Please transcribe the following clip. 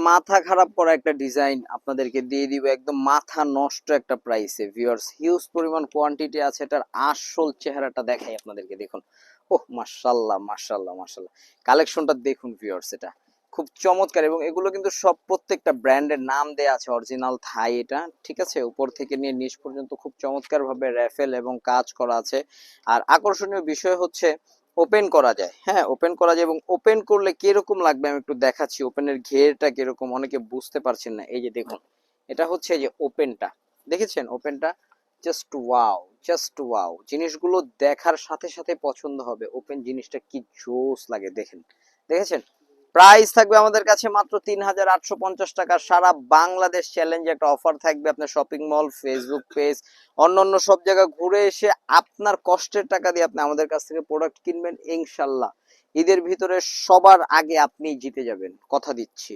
মাথা খারাপ করা একটা ডিজাইন আপনাদেরকে দিয়ে দিব একদম মাথা নষ্ট একটা প্রাইসে ভিউয়ার্স। হিউজ পরিমাণ কোয়ান্টিটি আছে, এটার আসল চেহারাটা দেখাই আপনাদেরকে, দেখুন। ওহ মাশাআল্লাহ মাশাআল্লাহ মাশাআল্লাহ, কালেকশনটা দেখুন ভিউয়ার্স, এটা খুব চমৎকার। এবং এগুলো কিন্তু সব প্রত্যেকটা ব্র্যান্ডের নাম দেয়া আছে, অরিজিনাল থাই এটা, ঠিক আছে। উপর থেকে নিয়ে নিচ পর্যন্ত খুব চমৎকার ভাবে র্যাফেল এবং কাজ করা আছে। আর আকর্ষণীয় বিষয় হচ্ছে ওপেন করা যায়, হ্যাঁ ওপেন করা যায়। এবং ওপেন করলে কিরকম লাগবে আমি একটু দেখাচ্ছি, ওপেনের ঘেরটা কিরকম অনেকে বুঝতে পারছেন না। এই যে দেখুন, এটা হচ্ছে যে ওপেনটা, দেখেছেন ওপেনটা, জাস্ট ওয়াও, জাস্ট ওয়াও। জিনিসগুলো দেখার সাথে সাথে পছন্দ হবে, ওপেন জিনিসটা কি জোস লাগে দেখেন, দেখেছেন। প্রাইস থাকবে আমাদের কাছে মাত্র ৩,৮৫০ টাকা। সারা বাংলাদেশ চ্যালেঞ্জ একটা অফার থাকবে। আপনার শপিং মল, ফেসবুক পেজ, অন্যান্য সব জায়গা ঘুরে এসে আপনার কষ্টের টাকা দিয়ে আপনি আমাদের কাছ থেকে প্রোডাক্ট কিনবেন, ইনশাল্লাহ ঈদের ভিতরে সবার আগে আপনি জিতে যাবেন, কথা দিচ্ছি।